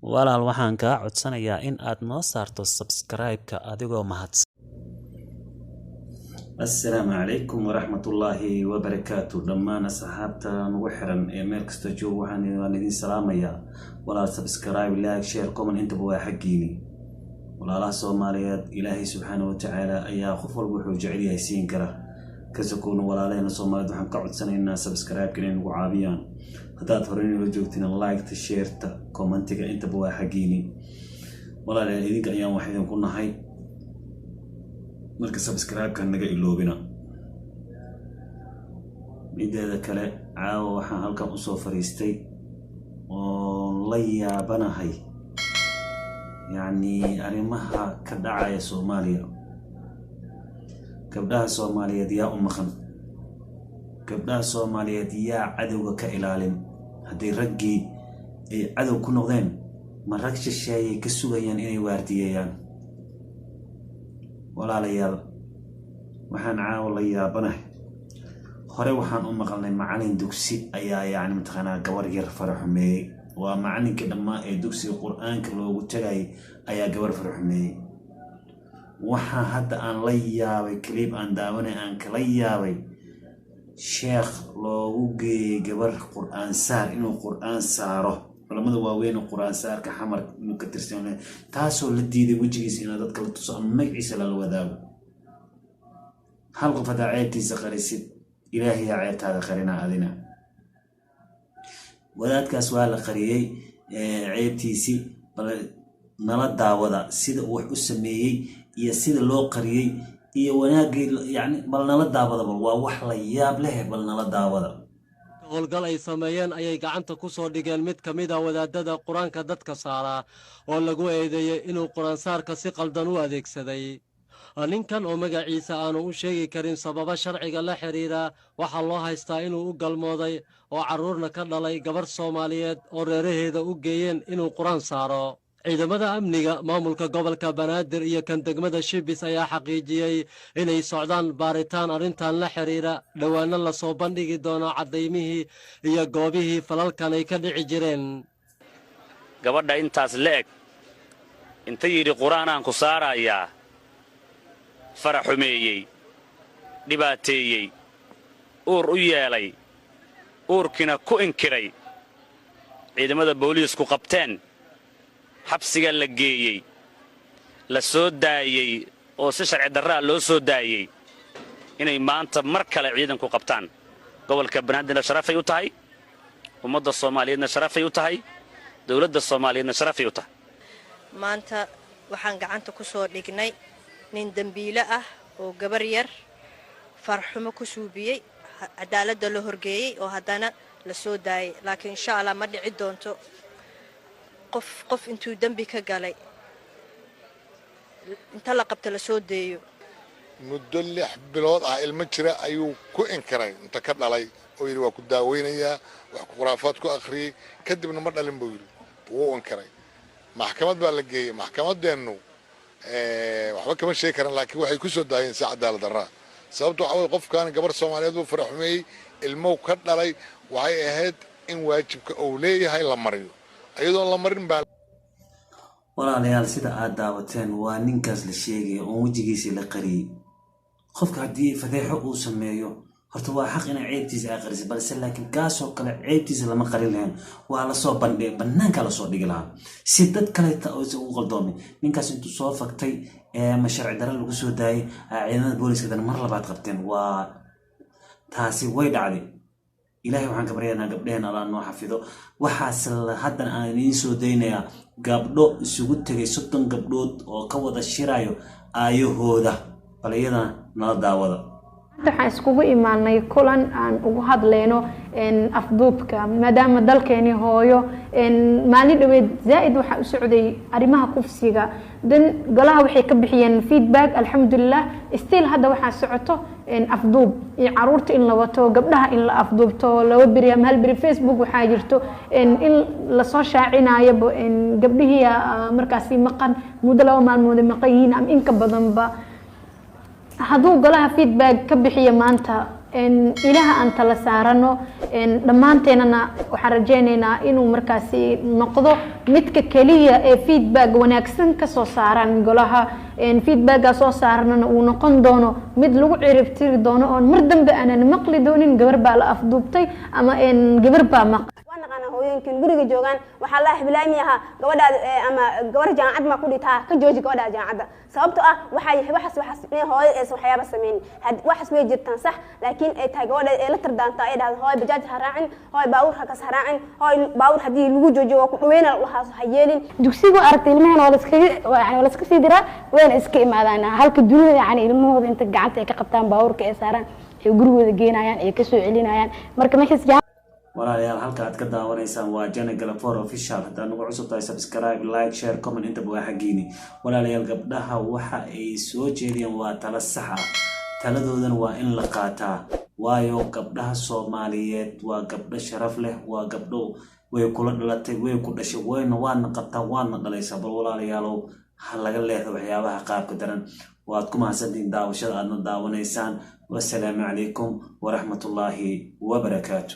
walaal waxaan kaa codsanayaa in aad noo saarto subscribe-ka adigoo mahadsan. Assalaamu calaykum waraxmatullaahi wabarakaatu. dhammaan asxaabta nagu xiran ee meel kasta joog waxaan idin salaamayaa. walaal subscribe, like, share, comment intaba waa xaggiini. walaalaha Soomaaliyeed Ilaahay subxaanahu wa tacaala ayaa qof walba wuxuu jecel yahay siin kara. kasakoona walaalaheena Soomaaliyeed waxaan ka codsanaynaa subscribe-ka inay nagu caawiyaan. haddaad hore inala joogtiin like-ta, share-ta, commentiga intaba waa xaggiini. walaalayaal idinka ayaan wax idinku nahay. marka subscribe-ka naga iloobina. mideeda kale caawa waxaan halkan usoo fariistay oo la yaabanahay yacni arrimaha ka dhacaya Soomaaliya. gabdhaha Soomaaliyeed yaa u maqan. gabdhaha Soomaaliyeed yaa cadowga ka ilaalin. haddii raggii ay cadow ku noqdeen ma rag shisheeyay ka sugayaan inay waardiyeeyaan. walaalayaal waxaan caawa la yaabanahay. hore waxaan u maqalnay macallin dugsi ayaa yacni mataqaanaa gabar yar faraxumeeyey. waa macallinka dhammaa ee dugsiga qur-aanka loogu tagay ayaa gabar faraxumeeyey. waxaa hadda aan la yaabay clip aan daawanay aan kala yaabay sheekh loogu geeyey gabar qur-aan saar inuu qur-aan saaro. culamada waaweyn qur-aan saarka xamar inuu ka tirsan taasoo la diiday wejigiisa inaa dadka la tuso ama magaciisa lala wadaago. hal qof haddaa ceebtiisa qarisid ilaahay yaa ceebtaada qarinaa adina. wadaadkaas waa la qariyey ceebtiisii bal nala daawada sida uu wax u sameeyey iyo sida loo qariyey iyo wanaagii yacni bal nala daawada. bal waa wax la yaab leh. bal nala daawada. howlgal ay sameeyeen ayay gacanta ku soo dhigeen mid ka mid ah wadaadada qur-aanka dadka saaraa oo lagu eedeeyey inuu qur-aansaarka si qaldan u adeegsaday. ninkan oo magaciisa aanu u sheegi karin sababa sharciga la xiriira waxaa loo haystaa inuu u galmooday oo carruurna ka dhalay gabar Soomaaliyeed oo reeraheeda u geeyeen inuu qur-aan saaro. ciidamada amniga maamulka gobolka Banaadir iyo kan degmada Shibis ayaa xaqiijiyey inay socdaan baaritaan arrintan la xiriira. dhowaana la soo bandhigi doono cadaymihii iyo goobihii falalkan ay ka dhici jireen. gabadha intaas le'eg inta yidhi qur-aanaan ku saarayaa faraxumeeyey, dhibaateeyey, uur u yeelay, uurkiina ku inkiray, ciidamada booliisku qabteen, xabsiga la geeyey, la soo daayey oo si sharci darraa loo soo daayey inay maanta mar kale ciidanku qabtaan. gobolka Banaadirna sharafay u tahay, ummadda Soomaaliyeedna sharafay u tahay, dawladda Soomaaliyeedna sharafay u tahay. maanta waxaan gacanta ku soo dhignay nin dambiile ah oo gabar yar farxumo ku suubiyey, cadaaladda la horgeeyey oo haddana la soo daayey. laakiin insha Allah ma dhici doonto qof intuu dambi ka galay inta la qabta la soo deeyo. muddo 6 bilood ah ilmo jira ayuu ku inkiray inta ka dhalay oo yiri waa ku daaweynayaa wax ku khuraafaad ku akhriyay kadibna ma dhalin buu yiri wuu inkiray. maxkamad baa la geeyey. maxkamadeenu waxba kama sheegi karan laakiin waxay ku soo daayeen si cadaalad darra. sababtoo ah qofkan gabar Soomaaliyeed uu faraxumeeyey ilmo ka dhalay waxay ahayd in waajibka uu leeyahay la mariyo ayadoo la marin baa. walaalayaal sida aad daawateen waa ninkaas la sheegay oo wejigiisa la qariyay. qofka haddii fadeexo uu sameeyo horta waa xaq inay ceebtiisa ay qariso, balse laakiin kaasoo kale ceebtiisa lama qarin lahayn. waa la soo bandhigay bannaanka la soo dhigi lahaa si dad kaleeta oo u qaldoomin. ninkaas intuu soo fagtay ma sharci darro lagu soo daayay ciidamada booliiska dana mar labaad qabteen. waa taasi way dhacday. ilaahay waxaan ka baryaynaa gabdhaheen Allah noo xafido. waxaas haddana aan idiin soo daynayaa gabdho isugu tegay 30 gabdhood oo ka wada shirayo aayahooda. bal iyadana nala daawada. waxaan iskugu imaanay kulan aan ugu hadleyno afduubka maadaama dalkeeni hooyo maalin dhaweed zaaid waxa u socday arimaha kufsiga. dan golaha waxay ka bixiyeen feedback alxamdulillah. still hadda waxa socoto afduub iyo caruurta in la wato, gabdhaha in la afduubto. laba biri ama hal biri Facebook waxaa jirto in la soo shaacinayo gabdhihii markaasi maqan muddo 2 maalmood maqan yihiin ama in ka badanba. hadduu golaha feedback ka bixiyo maanta ilaha aan tala saarano dhammaanteenana waxaan rajaynaynaa inuu markaasi noqdo midka kaliya ee feedback wanaagsan ka soo saaran golaha feedbacka soo saarnana uu noqon doono mid lagu ciribtiri doono oo mar dambe aanan maqli doonin gabar baa la afduubtay ama gabar baa naqana hooyooyinkan guriga joogaan waxaa la xiblaamiyaha gabadhaada ama gabar jaamacad ma ku dhitaa ka jooji gabadhaada jaamacadda sababtoo ah waxaas in hooyo aysan waxyaaba sameyn waxaas way jirtaan sax laakiin ay tahay gabadha ee la tardaanta ay dhahdo hooyo bajaaj ha raacin hooyo baawur ha kas ha raacin hooyo baawur haddii lagu joojiyo waa ku dhaweyna waxaas ha yeelin dugsiga aragtay ilmahan waa la iska sii diraa wayna iska imaadaan halka dunida yani ilmahooda inta gacanta ay ka qabtaan baawurka ay saaraan ay gurigooda geenayaan ay ka soo celinayaan marka meeshaas walaalayaal halka aad ka daawanaysaan waa Jana Galapor official hadaa nagu cusub tahay subscribe like share comment inta baa xaqiini walaalayaal gabdhaha waxa ay soo jeediyeen waa tala sax ah taladoodana waa in la qaataa waayo gabdhaha Soomaaliyeed waa gabdho sharaf leh waa gabdho way kula dhalatay way ku dhashay waana qabtaan waana dhalaysaa bal walaalayaal ha laga leexdo waxyaabaha qaabka daran waad ku mahadsantiin daawashada aadna daawanaysaan wassalaamu calaykum wa rahmatullaahi wa barakaatuh